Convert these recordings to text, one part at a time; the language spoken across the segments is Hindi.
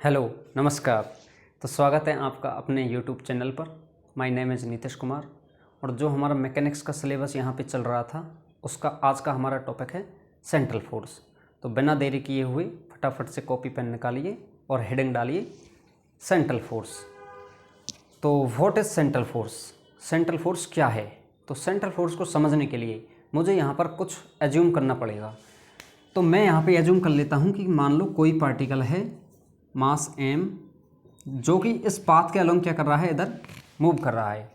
हेलो, नमस्कार। तो स्वागत है आपका अपने यूट्यूब चैनल पर। My name is Nitish Kumar. और जो हमारा मैकेनिक्स का सिलेबस यहाँ पे चल रहा था, उसका आज का हमारा टॉपिक है सेंट्रल फोर्स। तो बिना देरी किए हुए फटाफट से कॉपी पेन निकालिए और हेडिंग डालिए सेंट्रल फोर्स। तो what is central force? Central force क्या है? तो सेंट्रल फोर्स को समझने के लिए मुझे यहाँ पर कुछ एज्यूम करना पड़ेगा। तो मैं यहाँ पे एज्यूम कर लेता हूँ कि मान लो कोई पार्टिकल है मास m, जो कि इस पाथ के अलोंग क्या कर रहा है, इधर मूव कर रहा है।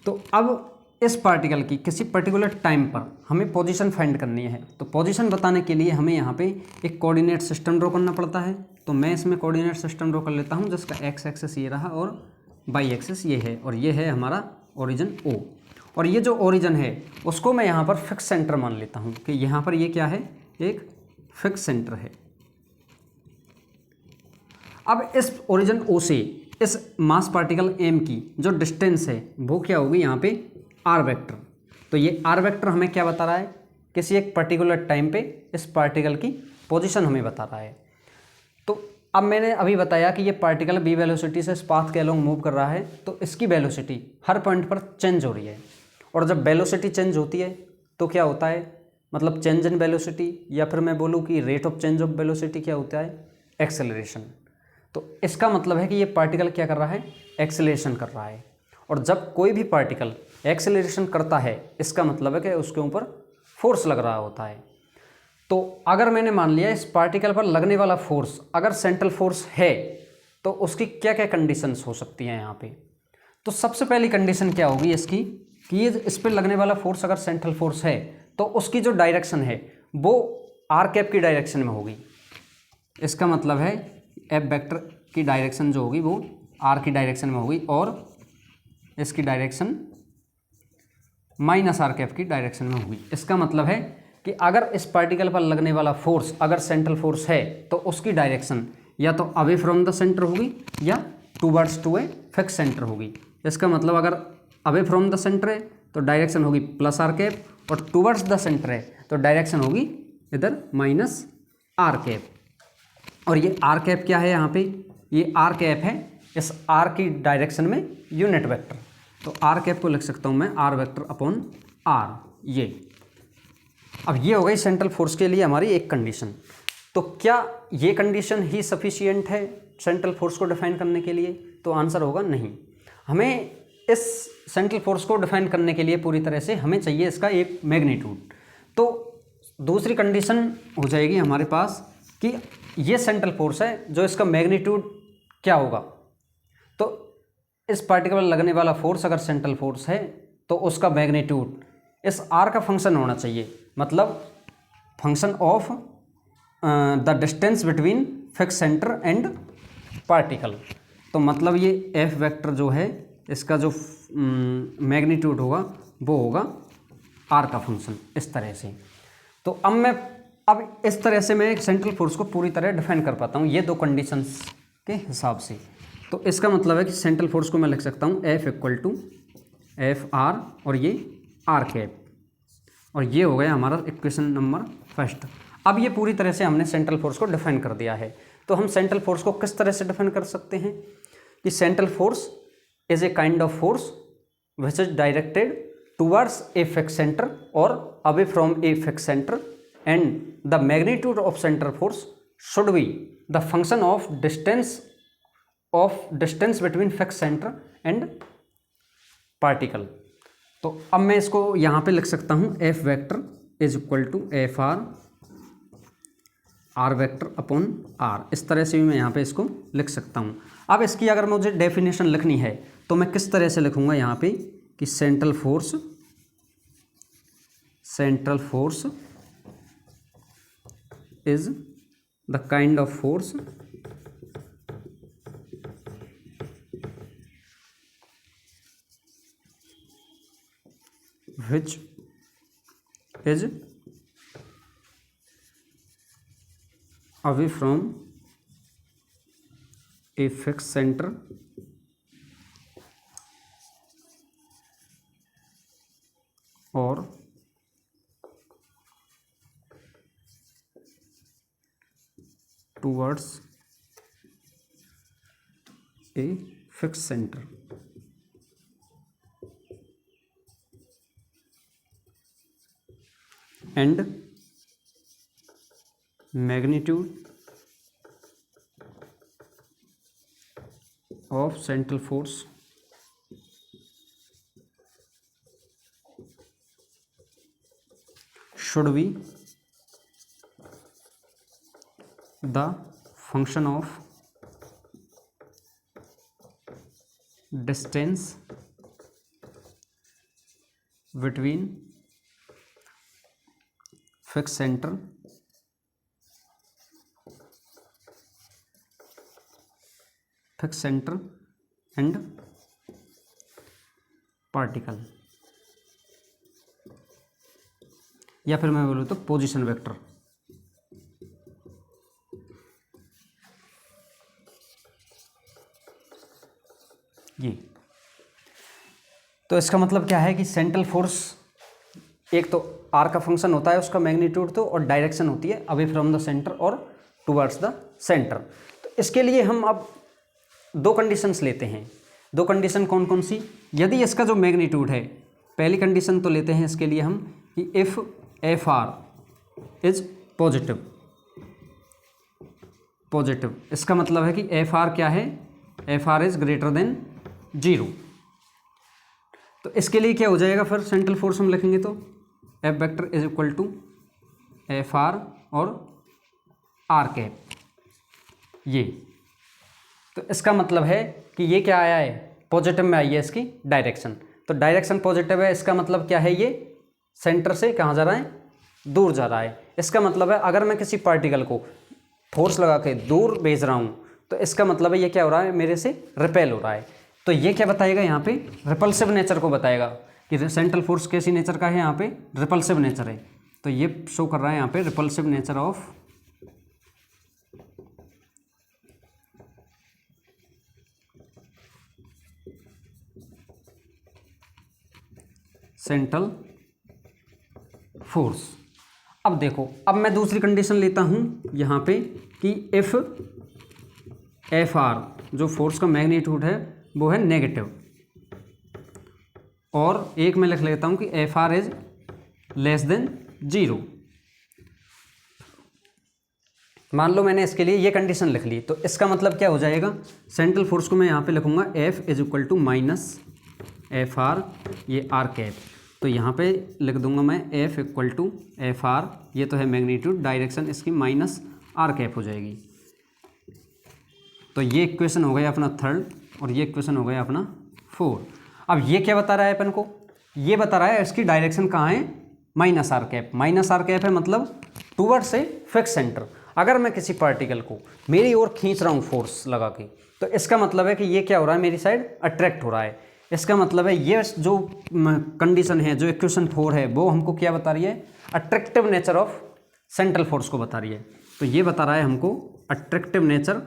तो अब इस पार्टिकल की किसी पर्टिकुलर टाइम पर हमें पोजीशन फाइंड करनी है। तो पोजीशन बताने के लिए हमें यहाँ पे एक कोऑर्डिनेट सिस्टम ड्रॉ करना पड़ता है। तो मैं इसमें कोऑर्डिनेट सिस्टम ड्रॉ कर लेता हूँ, जिसका एक्स एक्सिस ये रहा और वाई एक्सिस ये है, और ये है हमारा ओरिजिन O। और ये जो ओरिजिन है उसको मैं यहाँ पर फिक्स सेंटर मान लेता हूँ कि यहाँ पर ये क्या है, एक फिक्स सेंटर है। अब इस ओरिजिन O से इस मास पार्टिकल m की जो डिस्टेंस है वो क्या होगी, यहाँ पे r वेक्टर। तो ये r वेक्टर हमें क्या बता रहा है, किसी एक पर्टिकुलर टाइम पे इस पार्टिकल की पोजीशन हमें बता रहा है। तो अब मैंने अभी बताया कि ये पार्टिकल v वेलोसिटी से इस पाथ के अलोंग मूव कर रहा है, तो इसकी वेलोसिटी हर पॉइंट पर चेंज हो रही है। और जब वेलोसिटी चेंज होती है तो क्या होता है, मतलब चेंज इन वेलोसिटी, या फिर मैं बोलूँ कि rate of change of velocity क्या होता है, एक्सेलरेशन। तो इसका मतलब है कि ये पार्टिकल क्या कर रहा है, एक्सेलरेशन कर रहा है। और जब कोई भी पार्टिकल एक्सेलरेशन करता है, इसका मतलब है कि उसके ऊपर फोर्स लग रहा होता है। तो अगर मैंने मान लिया इस पार्टिकल पर लगने वाला फोर्स अगर सेंट्रल फोर्स है, तो उसकी क्या क्या कंडीशंस हो सकती हैं यहाँ पे। तो सबसे पहली कंडीशन क्या होगी इसकी, कि ये इस पर लगने वाला फोर्स अगर सेंट्रल फोर्स है तो उसकी जो डायरेक्शन है वो आर कैप की डायरेक्शन में होगी। इसका मतलब है एफ वेक्टर की डायरेक्शन जो होगी वो आर की डायरेक्शन में होगी, और इसकी डायरेक्शन माइनस आर कैप की डायरेक्शन में होगी। इसका मतलब है कि अगर इस पार्टिकल पर लगने वाला फोर्स अगर सेंट्रल फोर्स है तो उसकी डायरेक्शन या तो अवे फ्रॉम द सेंटर होगी या towards to a fix centre होगी। इसका मतलब अगर अवे फ्रॉम द सेंटर है तो डायरेक्शन होगी प्लस आर कैप, और टूवर्ड्स द सेंटर है तो डायरेक्शन होगी इधर माइनस आर कैप। और ये आर कैप क्या है, यहाँ पे ये आर कैप है इस आर की डायरेक्शन में यूनिट वेक्टर। तो आर कैप को लिख सकता हूँ मैं आर वेक्टर अपॉन आर। ये अब ये हो गई सेंट्रल फोर्स के लिए हमारी एक कंडीशन। तो क्या ये कंडीशन ही सफिशियंट है सेंट्रल फोर्स को डिफाइन करने के लिए? तो आंसर होगा नहीं। हमें इस सेंट्रल फोर्स को डिफाइन करने के लिए पूरी तरह से हमें चाहिए इसका एक मैग्नीट्यूड। तो दूसरी कंडीशन हो जाएगी हमारे पास कि ये सेंट्रल फोर्स है, जो इसका मैग्नीट्यूड क्या होगा। तो इस पार्टिकल पर लगने वाला फोर्स अगर सेंट्रल फोर्स है तो उसका मैग्नीट्यूड इस आर का फंक्शन होना चाहिए, मतलब function of the distance between fix centre and particle. तो मतलब ये एफ वेक्टर जो है इसका जो मैग्नीट्यूड होगा वो होगा आर का फंक्शन, इस तरह से। तो अब इस तरह से मैं एक सेंट्रल फोर्स को पूरी तरह डिफाइन कर पाता हूँ ये दो कंडीशंस के हिसाब से। तो इसका मतलब है कि सेंट्रल फोर्स को मैं लिख सकता हूँ F equal to F R और ये आर कैप, और ये हो गया हमारा इक्वेशन नंबर फर्स्ट। अब ये पूरी तरह से हमने सेंट्रल फोर्स को डिफाइन कर दिया है। तो हम सेंट्रल फोर्स को किस तरह से डिफाइन कर सकते हैं कि central force is a kind of force which is directed towards a fix centre और away from a fix centre, and the magnitude of central force should be the function of distance between fixed center and particle। तो अब मैं इसको यहाँ पे लिख सकता हूँ F vector is equal to F R R vector upon R. इस तरह से भी मैं यहाँ पे इसको लिख सकता हूँ। अब इसकी अगर मुझे डेफिनेशन लिखनी है तो मैं किस तरह से लिखूँगा यहाँ पे कि central force is the kind of force which is away from a fixed center or towards A fix centre and magnitude of central force should be the function of distance between fixed center and particle, या फिर मैं बोलूँ तो पोजीशन वेक्टर। ये तो इसका मतलब क्या है कि सेंट्रल फोर्स एक तो आर का फंक्शन होता है उसका मैग्नीट्यूड तो, और डायरेक्शन होती है अवे फ्रॉम द सेंटर और टुवर्ड्स द सेंटर। तो इसके लिए हम अब दो कंडीशंस लेते हैं। दो कंडीशन कौन कौन सी? यदि इसका जो मैग्नीट्यूड है, पहली कंडीशन तो लेते हैं इसके लिए हम कि if F R is positive, इसका मतलब है कि एफ आर क्या है, F R is greater than 0। तो इसके लिए क्या हो जाएगा, फिर सेंट्रल फोर्स हम लिखेंगे तो F vector is equal to F R और आर कैप। ये तो इसका मतलब है कि ये क्या आया है, पॉजिटिव में आई है इसकी डायरेक्शन। तो डायरेक्शन पॉजिटिव है, इसका मतलब क्या है, ये सेंटर से कहाँ जा रहा है, दूर जा रहा है। इसका मतलब है अगर मैं किसी पार्टिकल को फोर्स लगा के दूर भेज रहा हूँ तो इसका मतलब है ये क्या हो रहा है, मेरे से रिपेल हो रहा है। तो ये क्या बताएगा यहाँ पे, रिपल्सिव नेचर को बताएगा कि सेंट्रल फोर्स कैसी नेचर का है, यहाँ पे रिपल्सिव नेचर है। तो ये शो कर रहा है यहाँ पे repulsive nature of central force. अब देखो, अब मैं दूसरी कंडीशन लेता हूँ यहाँ पे कि इफ़ एफ आर जो फोर्स का मैग्नीट्यूड है वो है नेगेटिव, और एक मैं लिख लेता हूँ कि F R is less than 0। मान लो मैंने इसके लिए ये कंडीशन लिख ली, तो इसका मतलब क्या हो जाएगा, सेंट्रल फोर्स को मैं यहाँ पे लिखूँगा F is equal to minus F R, ये आर कैप। तो यहाँ पे लिख दूंगा मैं F equal to F R, ये तो है मैग्नीट्यूड, डायरेक्शन इसकी माइनस आर कैप हो जाएगी। तो ये इक्वेशन हो गया अपना 3rd और ये इक्वेशन हो गया अपना 4। अब ये क्या बता रहा है अपन को, ये बता रहा है इसकी डायरेक्शन कहाँ है, minus R cap. Minus R cap है मतलब टूवर्ड्स से फिक्स सेंटर। अगर मैं किसी पार्टिकल को मेरी ओर खींच रहा हूँ फोर्स लगा के, तो इसका मतलब है कि ये क्या हो रहा है, मेरी साइड अट्रैक्ट हो रहा है। इसका मतलब है ये जो कंडीशन है, जो इक्वेशन 4 है, वो हमको क्या बता रही है, attractive nature of central force को बता रही है। तो ये बता रहा है हमको attractive nature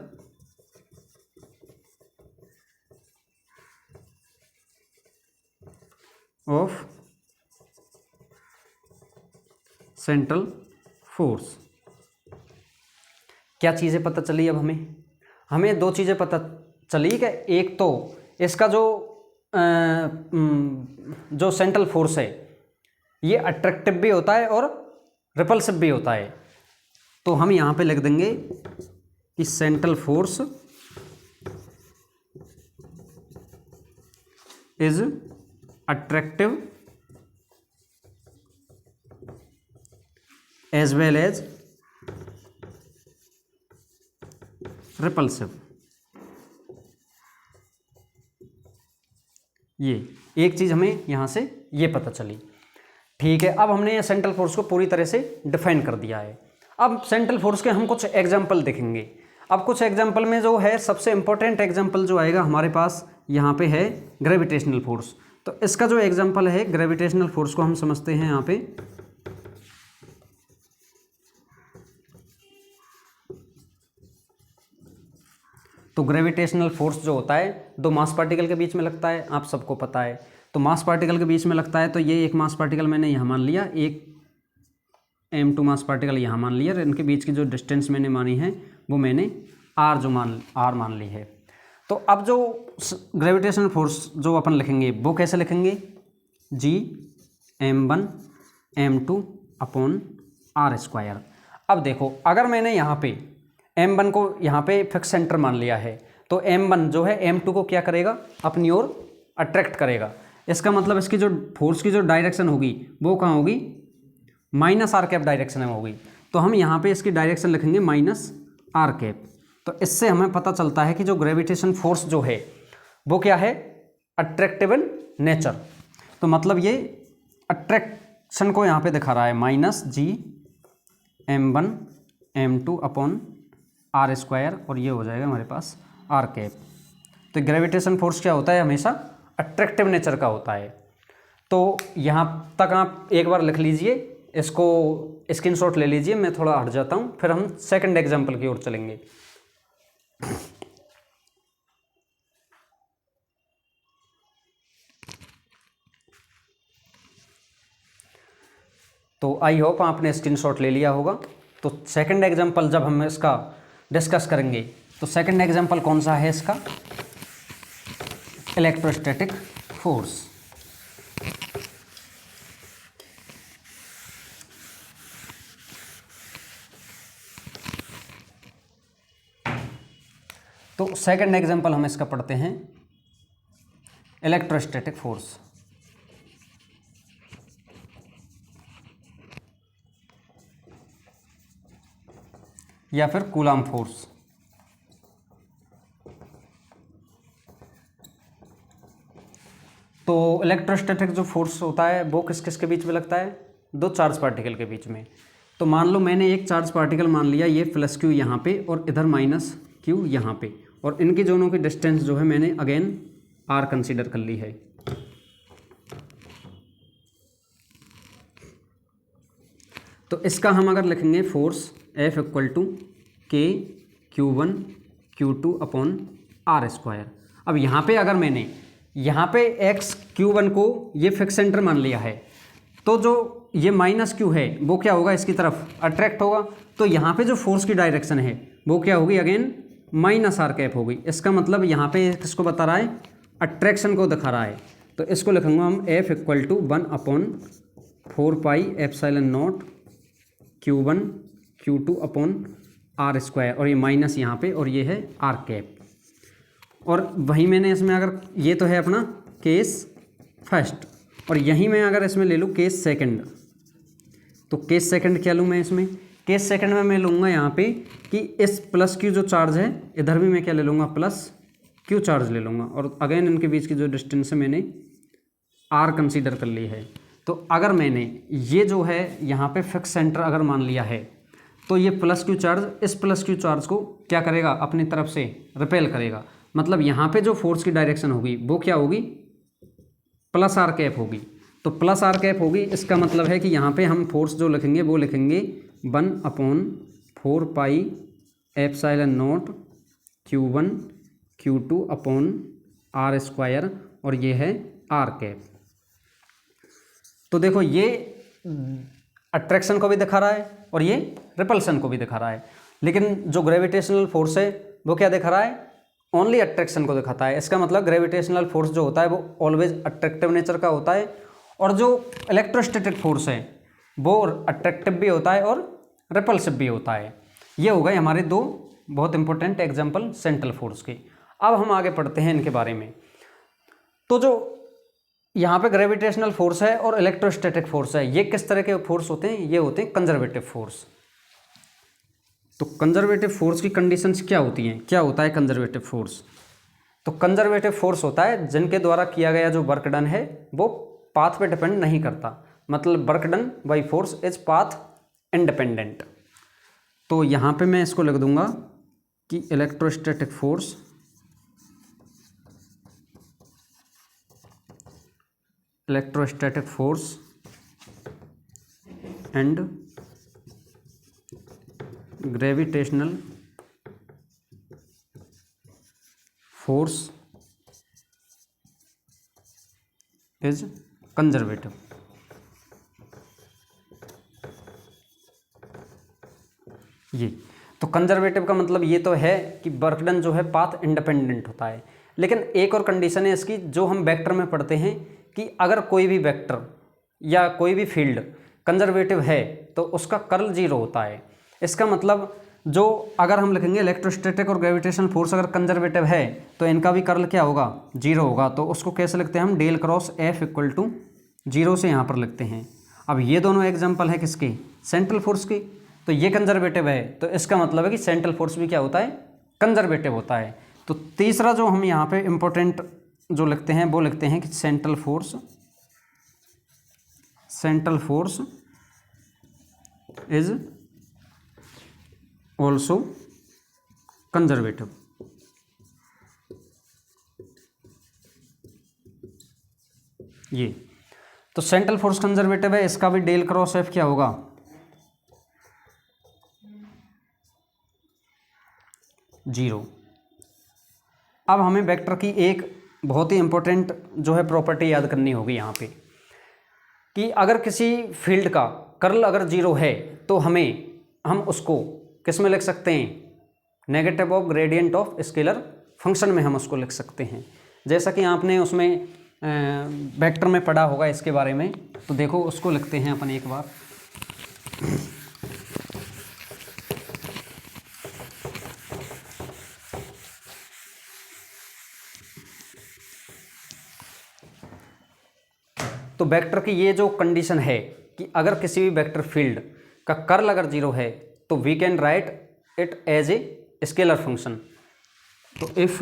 of central force. क्या चीज़ें पता चली अब हमें दो चीज़ें पता चली कि एक तो इसका जो सेंट्रल फोर्स है ये अट्रैक्टिव भी होता है और रिपल्सिव भी होता है। तो हम यहाँ पे लिख देंगे कि central force is attractive as well as repulsive. ये एक चीज़ हमें यहाँ से ये पता चली। ठीक है, अब हमने सेंट्रल फोर्स को पूरी तरह से डिफाइन कर दिया है। अब सेंट्रल फोर्स के हम कुछ एग्जाम्पल देखेंगे। अब कुछ एग्जाम्पल में जो है सबसे इम्पोर्टेंट एग्जाम्पल जो आएगा हमारे पास यहाँ पे है ग्रेविटेशनल फोर्स। तो इसका जो एग्जाम्पल है ग्रेविटेशनल फोर्स को हम समझते हैं यहाँ पे। तो ग्रेविटेशनल फोर्स जो होता है दो मास पार्टिकल के बीच में लगता है, आप सबको पता है। तो मास पार्टिकल के बीच में लगता है, तो ये एक मास पार्टिकल मैंने यहाँ मान लिया, एक m2 मास पार्टिकल यहाँ मान लिया, इनके बीच की जो डिस्टेंस मैंने मानी है वो मैंने r मान ली है। तो अब जो ग्रेविटेशनल फोर्स जो अपन लिखेंगे वो कैसे लिखेंगे, G m1 m2 upon are square. अब देखो अगर मैंने यहाँ पे m1 को यहाँ पे फिक्स सेंटर मान लिया है तो m1 जो है m2 को क्या करेगा, अपनी ओर अट्रैक्ट करेगा। इसका मतलब इसकी जो फोर्स की जो डायरेक्शन होगी वो कहाँ होगी, माइनस आर कैप डायरेक्शन में होगी। तो हम यहाँ पे इसकी डायरेक्शन लिखेंगे माइनस आर कैप। तो इससे हमें पता चलता है कि जो ग्रेविटेशन फोर्स जो है वो क्या है, अट्रैक्टिव इन नेचर। तो मतलब ये अट्रैक्शन को यहाँ पे दिखा रहा है minus G m1 m2 upon are square, और ये हो जाएगा हमारे पास आर कैप। तो ग्रेविटेशन फोर्स क्या होता है, हमेशा अट्रैक्टिव नेचर का होता है। तो यहाँ तक आप एक बार लिख लीजिए, इसको स्क्रीनशॉट ले लीजिए, मैं थोड़ा हट जाता हूँ, फिर हम सेकंड एग्जाम्पल की ओर चलेंगे। तो आई होप आपने स्क्रीनशॉट ले लिया होगा। तो सेकंड एग्जाम्पल जब हम इसका डिस्कस करेंगे तो सेकंड एग्जाम्पल कौन सा है इसका, इलेक्ट्रोस्टैटिक फोर्स। तो सेकंड एग्जाम्पल हम इसका पढ़ते हैं, इलेक्ट्रोस्टैटिक फोर्स। या फिर कूलाम फोर्स। तो इलेक्ट्रोस्टैटिक जो फोर्स होता है वो किस किस के बीच में लगता है, दो चार्ज पार्टिकल के बीच में। तो मान लो मैंने एक चार्ज पार्टिकल मान लिया, ये प्लस क्यू यहाँ पे और इधर माइनस क्यू यहाँ पे, और इनकी दोनों की डिस्टेंस जो है मैंने अगेन आर कंसीडर कर ली है। तो इसका हम अगर लिखेंगे फोर्स F इक्वल टू के Q1 Q2 upon are square. अब यहाँ पे अगर मैंने यहाँ पे x Q1 को ये फिक्स सेंटर मान लिया है, तो जो ये माइनस क्यू है वो क्या होगा, इसकी तरफ अट्रैक्ट होगा। तो यहाँ पे जो फोर्स की डायरेक्शन है वो क्या होगी, अगेन माइनस आर कैप होगी। इसका मतलब यहाँ पे किसको बता रहा है, अट्रैक्शन को दिखा रहा है। तो इसको लिखूंगा हम F equal to 1/4πε0 Q1 Q2 upon are square, और ये माइनस यहाँ पे और ये है आर कैप। और वहीं मैंने इसमें अगर ये तो है अपना केस फर्स्ट, और यहीं मैं अगर इसमें ले लूँ केस सेकंड, तो केस सेकंड क्या लूँ मैं इसमें, केस सेकंड में मैं लूँगा यहाँ पे कि इस प्लस क्यू जो चार्ज है इधर भी मैं क्या ले लूँगा, प्लस क्यू चार्ज ले लूँगा, और अगेन इनके बीच की जो डिस्टेंस है मैंने आर कंसीडर कर ली है। तो अगर मैंने ये जो है यहाँ पे फिक्स सेंटर अगर मान लिया है, तो ये प्लस क्यू चार्ज इस प्लस क्यू चार्ज को क्या करेगा, अपनी तरफ से रिपेल करेगा। मतलब यहाँ पे जो फोर्स की डायरेक्शन होगी वो क्या होगी, प्लस आर कैप होगी। तो प्लस आर कैप होगी, इसका मतलब है कि यहाँ पे हम फोर्स जो लिखेंगे वो लिखेंगे 1/4πε0 Q1 Q2 upon are square, और ये है आर कैप। तो देखो ये अट्रैक्शन को भी दिखा रहा है और ये रिपल्सन को भी दिखा रहा है, लेकिन जो ग्रेविटेशनल फोर्स है वो क्या दिखा रहा है, ओनली अट्रैक्शन को दिखाता है। इसका मतलब ग्रेविटेशनल फोर्स जो होता है वो ऑलवेज अट्रैक्टिव नेचर का होता है, और जो इलेक्ट्रोस्टैटिक फोर्स है वो अट्रैक्टिव भी होता है और रिपल्सिव भी होता है। ये हो गए हमारे दो बहुत इंपॉर्टेंट एग्जाम्पल सेंट्रल फोर्स के। अब हम आगे पढ़ते हैं इनके बारे में। तो जो यहाँ पे ग्रेविटेशनल फोर्स है और इलेक्ट्रोस्टैटिक फोर्स है, ये किस तरह के फोर्स होते हैं, ये होते हैं कंजर्वेटिव फोर्स। तो कंजर्वेटिव फोर्स की कंडीशंस क्या होती हैं, क्या होता है कंजर्वेटिव फोर्स। तो कंजर्वेटिव फोर्स होता है जिनके द्वारा किया गया जो वर्क डन है वो पाथ पे डिपेंड नहीं करता, मतलब work done by force is path independent. तो यहाँ पे मैं इसको लिख दूंगा कि electrostatic force and gravitational force is conservative. ये तो कंजर्वेटिव का मतलब ये तो है कि वर्क डन जो है पाथ इंडिपेंडेंट होता है। लेकिन एक और कंडीशन है इसकी, जो हम वेक्टर में पढ़ते हैं कि अगर कोई भी वेक्टर या कोई भी फील्ड कंजर्वेटिव है तो उसका कर्ल जीरो होता है। इसका मतलब जो अगर हम लिखेंगे इलेक्ट्रोस्टैटिक और ग्रेविटेशनल फोर्स अगर कंजर्वेटिव है तो इनका भी कर्ल क्या होगा, जीरो होगा। तो उसको कैसे लिखते हैं हम, del cross F equal to zero से यहाँ पर लिखते हैं। अब ये दोनों एग्जाम्पल है किसके, सेंट्रल फोर्स की। तो ये कंजर्वेटिव है तो इसका मतलब है कि सेंट्रल फोर्स भी क्या होता है, कंजर्वेटिव होता है। तो तीसरा जो हम यहाँ पे इम्पोर्टेंट जो लिखते हैं वो लिखते हैं कि central force is also conservative. ये तो सेंट्रल फोर्स कंजर्वेटिव है, इसका भी डेल क्रॉस एफ क्या होगा, जीरो। अब हमें वेक्टर की एक बहुत ही इंपॉर्टेंट जो है प्रॉपर्टी याद करनी होगी यहाँ पे, कि अगर किसी फील्ड का कर्ल अगर जीरो है तो हम उसको किस में लिख सकते हैं, negative of gradient of scalar function में हम उसको लिख सकते हैं। जैसा कि आपने उसमें वेक्टर में पढ़ा होगा इसके बारे में, तो देखो उसको लिखते हैं अपन एक बार। तो वेक्टर की ये जो कंडीशन है कि अगर किसी भी वेक्टर फील्ड का कर्ल अगर जीरो है तो we can write it as a scalar function. तो if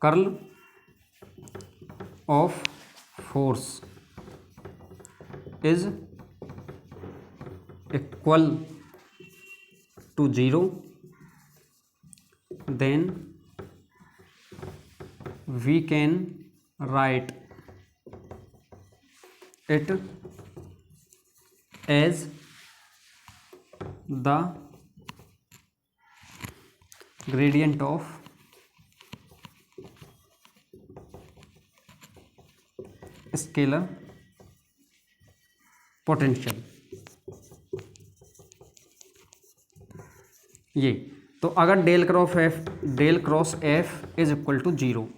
curl of force is equal to zero then we can write it as the gradient of scalar potential। ये तो अगर del cross F is equal to zero,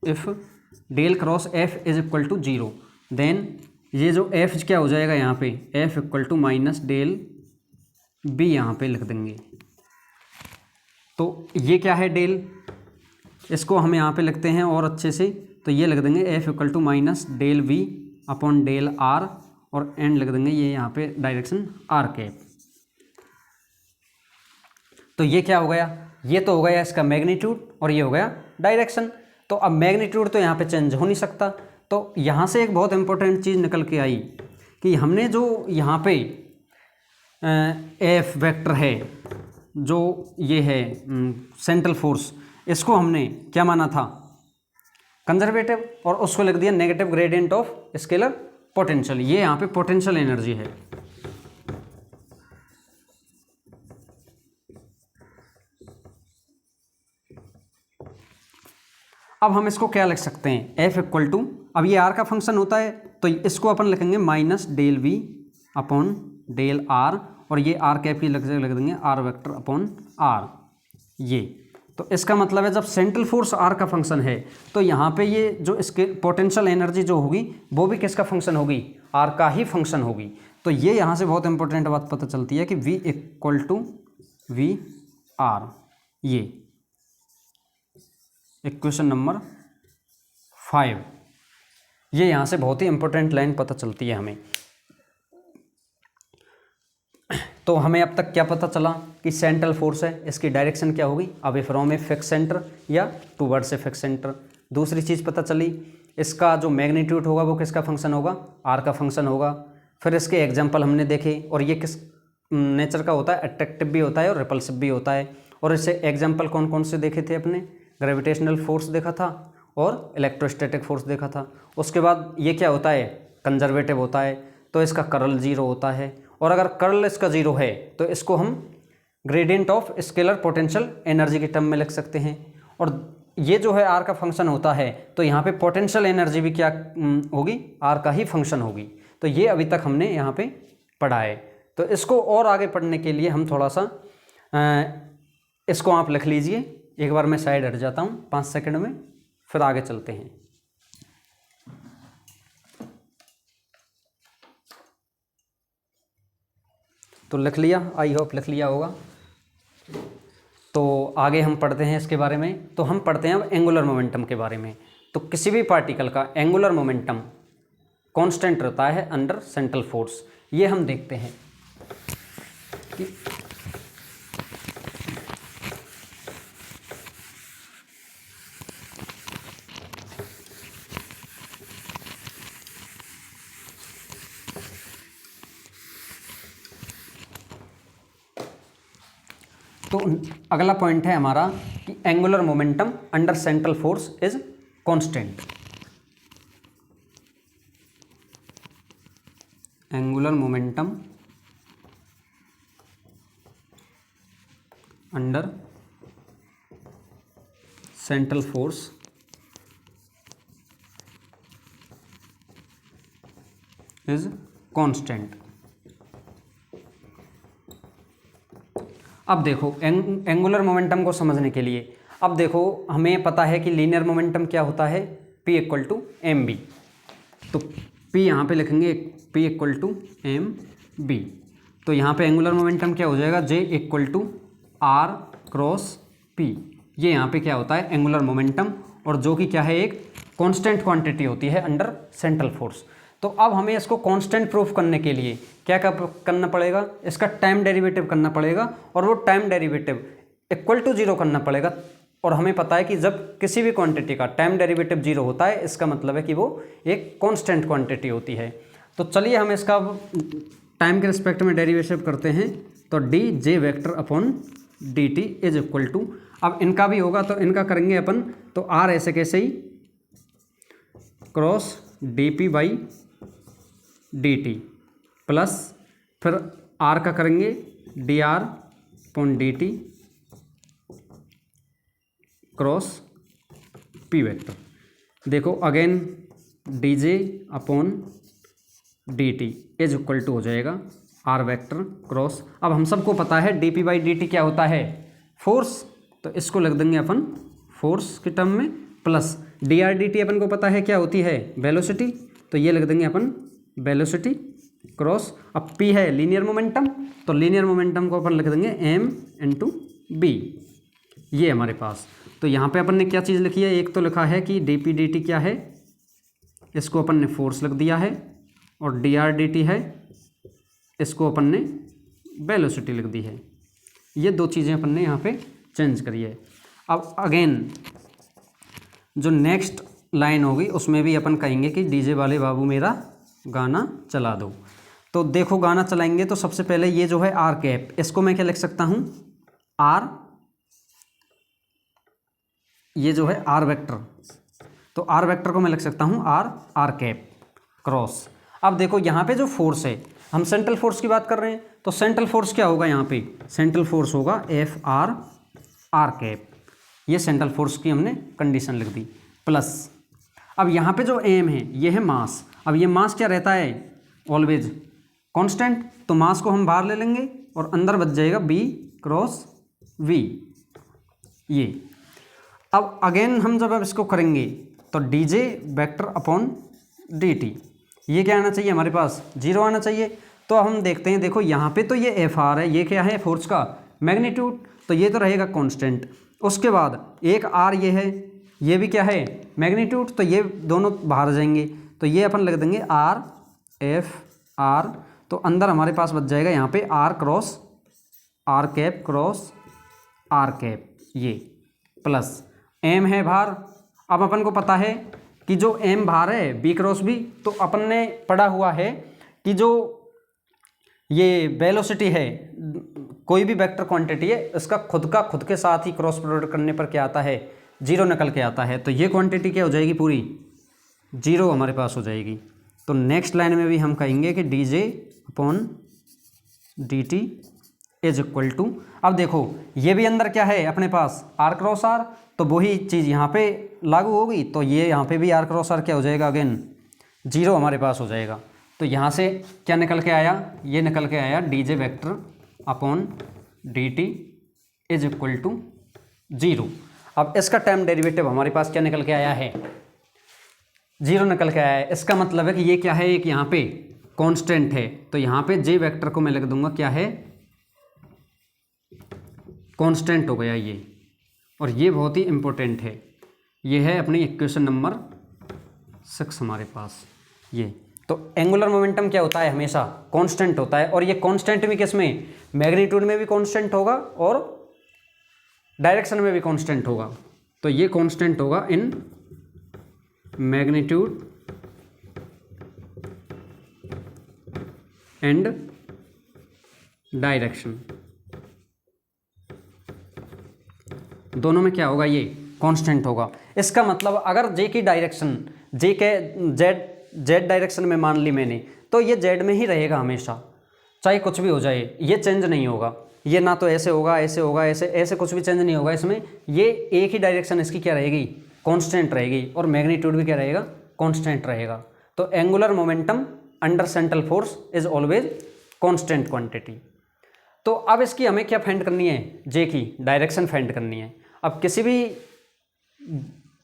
if del cross F is equal to zero then ये जो एफ क्या हो जाएगा यहाँ पे, F equal to minus del B यहाँ पे लिख देंगे। तो ये क्या है डेल, इसको हम यहाँ पे लिखते हैं और अच्छे से, तो ये लिख देंगे F equal to minus del V upon del R और एंड लिख देंगे ये यहाँ पे डायरेक्शन आर कैप। तो ये क्या हो गया, ये तो हो गया इसका मैग्नीट्यूड और ये हो गया डायरेक्शन। तो अब मैग्नीट्यूड तो यहाँ पे चेंज हो नहीं सकता, तो यहाँ से एक बहुत इंपॉर्टेंट चीज़ निकल के आई कि हमने जो यहाँ पे एफ वेक्टर है, जो ये है सेंट्रल फोर्स, इसको हमने क्या माना था, कंजर्वेटिव, और उसको लिख दिया negative gradient of scalar potential. ये यहाँ पे पोटेंशियल एनर्जी है। अब हम इसको क्या लिख सकते हैं, एफ इक्वल टू, अब ये आर का फंक्शन होता है तो इसको अपन लिखेंगे minus del V upon del R, और ये आर कैप की लिख देंगे आर वेक्टर अपॉन आर। ये तो इसका मतलब है जब सेंट्रल फोर्स आर का फंक्शन है तो यहाँ पे ये जो इसके पोटेंशियल एनर्जी जो होगी वो भी किसका फंक्शन होगी, आर का ही फंक्शन होगी। तो ये यहाँ से बहुत इंपॉर्टेंट बात पता चलती है कि V equal to V R, ये इक्वेशन नंबर 5, ये यहाँ से बहुत ही इंपॉर्टेंट लाइन पता चलती है हमें। तो हमें अब तक क्या पता चला कि सेंट्रल फोर्स है, इसकी डायरेक्शन क्या होगी, away from a fix centre या टूवर्ड्स ए फिक्स सेंटर। दूसरी चीज़ पता चली, इसका जो मैग्नीट्यूड होगा वो किसका फंक्शन होगा, आर का फंक्शन होगा। फिर इसके एग्जाम्पल हमने देखे, और ये किस नेचर का होता है, अट्रैक्टिव भी होता है और रिपल्सिव भी होता है। और इससे एग्जाम्पल कौन कौन से देखे थे अपने, ग्रेविटेशनल फोर्स देखा था और इलेक्ट्रोस्टैटिक फोर्स देखा था। उसके बाद ये क्या होता है, कंजर्वेटिव होता है, तो इसका कर्ल जीरो होता है, और अगर कर्ल इसका जीरो है तो इसको हम gradient of scalar potential energy के टर्म में लिख सकते हैं। और ये जो है आर का फंक्शन होता है तो यहाँ पे पोटेंशियल एनर्जी भी क्या होगी, आर का ही फंक्शन होगी। तो ये अभी तक हमने यहाँ पे पढ़ा है। तो इसको और आगे पढ़ने के लिए हम थोड़ा सा इसको आप लिख लीजिए। एक बार मैं साइड हट जाता हूँ 5 सेकंड में, फिर आगे चलते हैं। तो लिख लिया, आई होप लिख लिया होगा। तो आगे हम पढ़ते हैं इसके बारे में। तो हम पढ़ते हैं अब एंगुलर मोमेंटम के बारे में। तो किसी भी पार्टिकल का एंगुलर मोमेंटम कांस्टेंट रहता है अंडर सेंट्रल फोर्स। ये हम देखते हैं कि तो अगला पॉइंट है हमारा कि angular momentum under central force is constant. Angular momentum under central force is constant. अब देखो एंगुलर मोमेंटम को समझने के लिए, अब देखो हमें पता है कि लीनियर मोमेंटम क्या होता है, P equal to M B. तो P यहाँ पे लिखेंगे P equal to M B. तो यहाँ पे एंगुलर मोमेंटम क्या हो जाएगा, J equal to R cross P। ये यहाँ पे क्या होता है एंगुलर मोमेंटम, और जो कि क्या है एक कांस्टेंट क्वांटिटी होती है अंडर सेंट्रल फोर्स। तो अब हमें इसको कांस्टेंट प्रूफ करने के लिए क्या करना पड़ेगा, इसका टाइम डेरिवेटिव करना पड़ेगा, और वो टाइम डेरिवेटिव इक्वल टू 0 करना पड़ेगा। और हमें पता है कि जब किसी भी क्वांटिटी का टाइम डेरिवेटिव 0 होता है, इसका मतलब है कि वो एक कांस्टेंट क्वांटिटी होती है। तो चलिए हम इसका टाइम के रिस्पेक्ट में डेरिवेटिव करते हैं। तो D J vector upon D T is equal to, अब इनका भी होगा तो इनका करेंगे अपन, तो आर ऐसे कैसे ही cross d p by d t plus फिर आर का करेंगे d r upon D t cross p vector. देखो again d J upon D T is equal to हो जाएगा आर वेक्टर क्रॉस, अब हम सबको पता है d p by d t क्या होता है, फोर्स। तो इसको लिख देंगे अपन फोर्स के टर्म में, plus d r d t अपन को पता है क्या होती है, वेलोसिटी। तो ये लिख देंगे अपन वेलोसिटी क्रॉस, अब P है लीनियर मोमेंटम, तो लीनियर मोमेंटम को अपन लिख देंगे m इंटू बी। ये हमारे पास, तो यहाँ पे अपन ने क्या चीज़ लिखी है, एक तो लिखा है कि डी पी डी टी क्या है, इसको अपन ने फोर्स लिख दिया है, और डी आर डी टी है, इसको अपन ने वेलोसिटी लिख दी है। ये दो चीज़ें अपन ने यहाँ पे चेंज करी है। अब अगेन जो नेक्स्ट लाइन होगी उसमें भी अपन कहेंगे कि डीजे वाले बाबू मेरा गाना चला दो। तो देखो गाना चलाएंगे तो सबसे पहले ये जो है आर कैप, इसको मैं क्या लिख सकता हूँ, आर, ये जो है आर वेक्टर, तो आर वेक्टर को मैं लिख सकता हूँ आर कैप क्रॉस। अब देखो यहाँ पे जो फोर्स है, हम सेंट्रल फोर्स की बात कर रहे हैं, तो सेंट्रल फोर्स क्या होगा, यहाँ पे सेंट्रल फोर्स होगा एफ आर कैप। ये सेंट्रल फोर्स की हमने कंडीशन लिख दी, प्लस अब यहाँ पे जो एम है ये है मास। अब ये मास क्या रहता है, ऑलवेज कांस्टेंट, तो मास को हम बाहर ले लेंगे और अंदर बच जाएगा बी क्रॉस वी। ये अब अगेन हम जब अब इसको करेंगे तो डी जे वैक्टर अपॉन डी टी, ये क्या आना चाहिए हमारे पास, 0 आना चाहिए। तो अब हम देखते हैं, देखो यहाँ पे तो ये एफ आर है, ये क्या है फोर्स का मैग्नीट्यूड, तो ये तो रहेगा कांस्टेंट। उसके बाद एक आर ये है, ये भी क्या है मैग्नीट्यूड, तो ये दोनों बाहर जाएंगे, तो ये अपन लिख देंगे आर एफ आर, तो अंदर हमारे पास बच जाएगा यहाँ पे R cross R cap cross R cap, ये प्लस एम है बाहर। अब अपन को पता है कि जो एम बाहर है बी क्रॉस बी, तो अपन ने पढ़ा हुआ है कि जो ये वेलोसिटी है, कोई भी वेक्टर क्वांटिटी है, इसका खुद के साथ ही क्रॉस प्रोडक्ट करने पर क्या आता है, 0 निकल के आता है। तो ये क्वांटिटी क्या हो जाएगी, पूरी 0 हमारे पास हो जाएगी। तो नेक्स्ट लाइन में भी हम कहेंगे कि D J upon D T is equal to, अब देखो ये भी अंदर क्या है अपने पास आर क्रॉस आर, तो वही चीज़ यहाँ पे लागू होगी, तो ये यहाँ पे भी आर क्रॉस आर क्या हो जाएगा, अगेन 0 हमारे पास हो जाएगा। तो यहाँ से क्या निकल के आया, ये निकल के आया D J vector upon D T is equal to 0। अब इसका टाइम डेरिवेटिव हमारे पास क्या निकल के आया है, 0 निकल के आया है। इसका मतलब है कि ये क्या है, एक यहाँ पे कांस्टेंट है, तो यहाँ पे जे वेक्टर को मैं लिख दूंगा क्या है, कांस्टेंट हो गया ये, और ये बहुत ही इंपॉर्टेंट है। ये है अपनी इक्वेशन नंबर 6 हमारे पास ये। तो एंगुलर मोमेंटम क्या होता है, हमेशा कांस्टेंट होता है, और ये कांस्टेंट भी किसमें, मैग्नीट्यूड में भी कांस्टेंट होगा और डायरेक्शन में भी कांस्टेंट होगा। तो ये कांस्टेंट होगा इन मैग्नीट्यूड एंड डायरेक्शन, दोनों में क्या होगा, ये कांस्टेंट होगा। इसका मतलब अगर जे की डायरेक्शन, जे के जेड डायरेक्शन में मान ली मैंने, तो ये जेड में ही रहेगा हमेशा, चाहे कुछ भी हो जाए, ये चेंज नहीं होगा। ये ना तो ऐसे होगा, ऐसे होगा, ऐसे ऐसे कुछ भी चेंज नहीं होगा इसमें। ये एक ही डायरेक्शन इसकी क्या रहेगी, कांस्टेंट रहेगी, और मैग्नीट्यूड भी क्या रहेगा, कांस्टेंट रहेगा। तो angular momentum under central force is always constant quantity. तो अब इसकी हमें क्या फाइंड करनी है, जे की डायरेक्शन फाइंड करनी है। अब किसी भी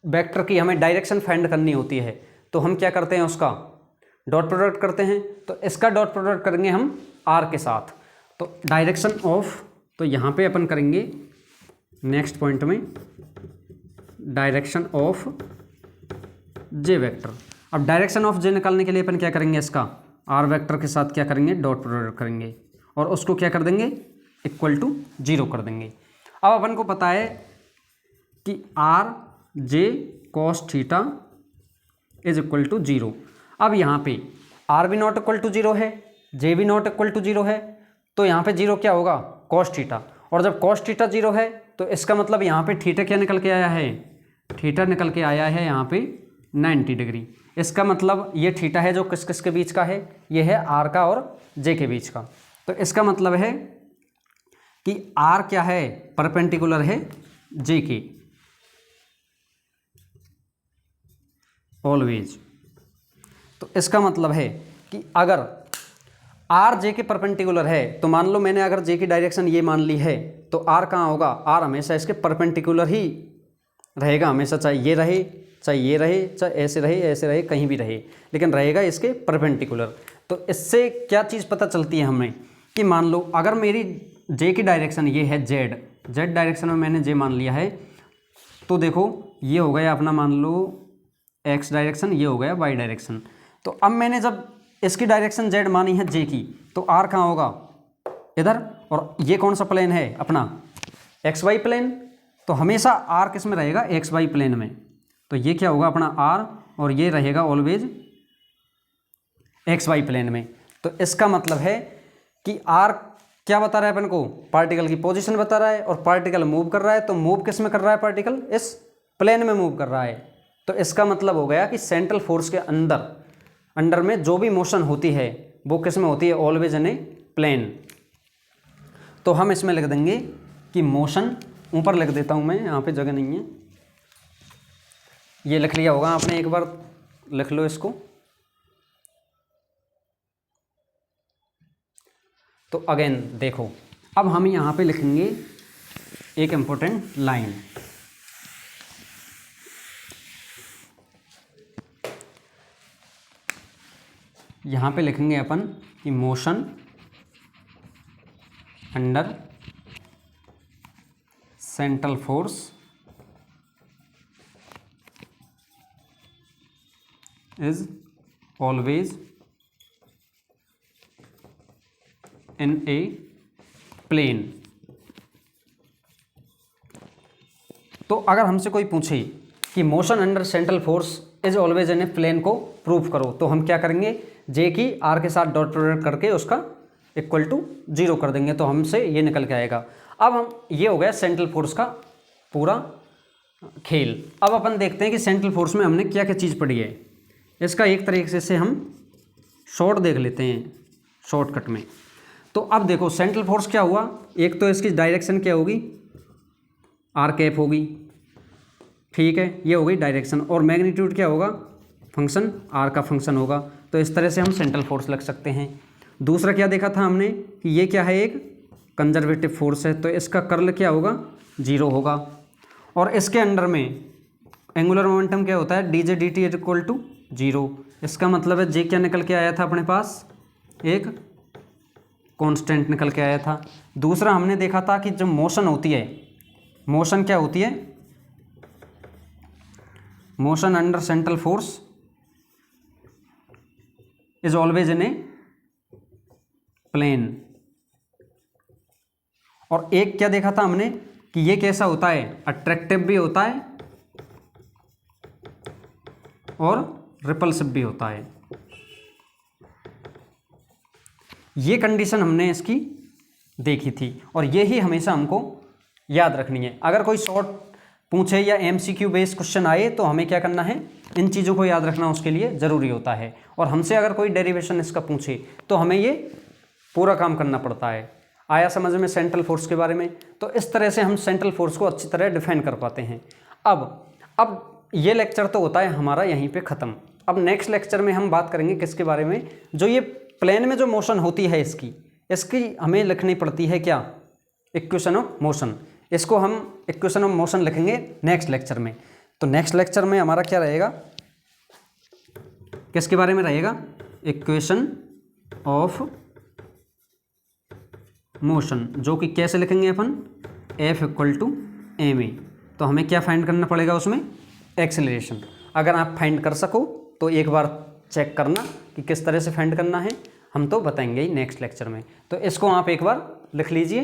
वेक्टर की हमें डायरेक्शन फाइंड करनी होती है तो हम क्या करते हैं, उसका डॉट प्रोडक्ट करते हैं। तो इसका डॉट प्रोडक्ट करेंगे हम आर के साथ। तो डायरेक्शन ऑफ, तो यहाँ पे अपन करेंगे नेक्स्ट पॉइंट में डायरेक्शन ऑफ जे वेक्टर। अब डायरेक्शन ऑफ जे निकालने के लिए अपन क्या करेंगे, इसका आर वेक्टर के साथ क्या करेंगे, डॉट प्रोडक्ट करेंगे, और उसको क्या कर देंगे, इक्वल टू 0 कर देंगे। अब अपन को पता है कि R J cos theta is equal to 0। अब यहाँ पे आर भी नॉट इक्वल टू 0 है, जे भी नॉट इक्वल टू 0 है, तो यहाँ पे 0 क्या होगा, कॉस थीटा। और जब कॉस थीटा 0 है तो इसका मतलब यहाँ पे थीटा क्या निकल के आया है, थीटा निकल के आया है यहाँ पे 90 डिग्री। इसका मतलब ये थीटा है जो किस किस के बीच का है, ये है आर का और जे के बीच का। तो इसका मतलब है कि आर क्या है, परपेंडिकुलर है जे के, ऑलवेज। तो इसका मतलब है कि अगर आर जे के परपेंडिकुलर है, तो मान लो मैंने अगर जे की डायरेक्शन ये मान ली है, तो आर कहाँ होगा, आर हमेशा इसके परपेंडिकुलर ही रहेगा हमेशा, चाहे ये रहे, चाहे ये रहे, चाहे ऐसे रहे, कहीं भी रहे, लेकिन रहेगा इसके परपेंडिकुलर। तो इससे क्या चीज़ पता चलती है हमें कि मान लो अगर मेरी जे की डायरेक्शन ये है जेड डायरेक्शन में मैंने जे मान लिया है, तो देखो ये हो गया अपना मान लो एक्स डायरेक्शन, ये हो गया वाई डायरेक्शन। तो अब मैंने जब इसकी डायरेक्शन जेड मानी है जे की, तो आर कहाँ होगा, इधर, और ये कौन सा प्लेन है अपना, एक्स वाई प्लेन। तो हमेशा आर किस में रहेगा, एक्स वाई प्लेन में। तो ये क्या होगा अपना आर, और ये रहेगा ऑलवेज एक्स वाई प्लेन में। तो इसका मतलब है कि आर क्या बता रहा है अपन को, पार्टिकल की पोजीशन बता रहा है, और पार्टिकल मूव कर रहा है, तो मूव किस में कर रहा है, पार्टिकल इस प्लेन में मूव कर रहा है। तो इसका मतलब हो गया कि सेंट्रल फोर्स के अंडर में जो भी मोशन होती है वो किस में होती है, ऑलवेज इन ए प्लेन। तो हम इसमें लिख देंगे कि मोशन, ऊपर लिख देता हूं मैं, यहाँ पे जगह नहीं है, ये लिख लिया होगा आपने, एक बार लिख लो इसको। तो अगेन देखो, अब हम यहाँ पे लिखेंगे एक इम्पोर्टेंट लाइन, यहाँ पे लिखेंगे अपन कि motion under central force is always in a plane. तो अगर हमसे कोई पूछे कि motion under central force is always in a plane को प्रूफ करो, तो हम क्या करेंगे, जे की आर के साथ डॉट प्रोडक्ट करके उसका इक्वल टू 0 कर देंगे, तो हमसे ये निकल के आएगा। अब हम, ये हो गया सेंट्रल फोर्स का पूरा खेल। अब अपन देखते हैं कि सेंट्रल फोर्स में हमने क्या क्या चीज़ पढ़ी है। इसका एक तरीके से हम शॉर्ट देख लेते हैं शॉर्टकट में। तो अब देखो सेंट्रल फोर्स क्या हुआ, एक तो इसकी डायरेक्शन क्या होगी, आर कैप होगी, ठीक है, ये हो गई डायरेक्शन, और मैग्नीट्यूड क्या होगा, फंक्शन आर का फंक्शन होगा। तो इस तरह से हम सेंट्रल फोर्स लिख सकते हैं। दूसरा क्या देखा था हमने कि ये क्या है, एक कंजर्वेटिव फोर्स है, तो इसका कर्ल क्या होगा, 0 होगा। और इसके अंडर में एंगुलर मोमेंटम क्या होता है, dj dt इक्वल टू 0। इसका मतलब है जे क्या निकल के आया था अपने पास, एक कांस्टेंट निकल के आया था। दूसरा हमने देखा था कि जब मोशन होती है, मोशन क्या होती है, motion under central force is always in a plane. और एक क्या देखा था हमने कि ये कैसा होता है, अट्रैक्टिव भी होता है और रिपल्सिव भी होता है। ये कंडीशन हमने इसकी देखी थी और ये ही हमेशा हमको याद रखनी है। अगर कोई शॉर्ट पूछे या एमसीक्यू बेस्ड क्वेश्चन आए तो हमें क्या करना है, इन चीज़ों को याद रखना उसके लिए ज़रूरी होता है। और हमसे अगर कोई डेरिवेशन इसका पूछे तो हमें ये पूरा काम करना पड़ता है। आया समझ में सेंट्रल फोर्स के बारे में? तो इस तरह से हम सेंट्रल फोर्स को अच्छी तरह डिफाइन कर पाते हैं। अब ये लेक्चर तो होता है हमारा यहीं पे ख़त्म। अब नेक्स्ट लेक्चर में हम बात करेंगे किसके बारे में, जो ये प्लेन में जो मोशन होती है इसकी हमें लिखनी पड़ती है क्या, इक्वेशन ऑफ मोशन। इसको हम इक्वेशन ऑफ मोशन लिखेंगे नेक्स्ट लेक्चर में। तो नेक्स्ट लेक्चर में हमारा क्या रहेगा, किसके बारे में रहेगा, इक्वेशन ऑफ मोशन, जो कि कैसे लिखेंगे अपन, F इक्वल टू ma। तो हमें क्या फाइंड करना पड़ेगा उसमें, एक्सेलरेशन। अगर आप फाइंड कर सको तो एक बार चेक करना कि किस तरह से फाइंड करना है, हम तो बताएंगे ही नेक्स्ट लेक्चर में। तो इसको आप एक बार लिख लीजिए।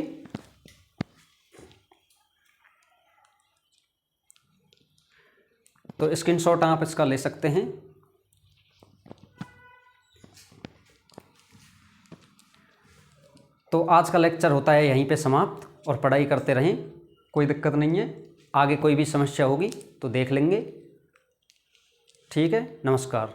तो स्क्रीनशॉट आप इसका ले सकते हैं। तो आज का लेक्चर होता है यहीं पे समाप्त और पढ़ाई करते रहें, कोई दिक्कत नहीं है। आगे कोई भी समस्या होगी तो देख लेंगे। ठीक है, नमस्कार।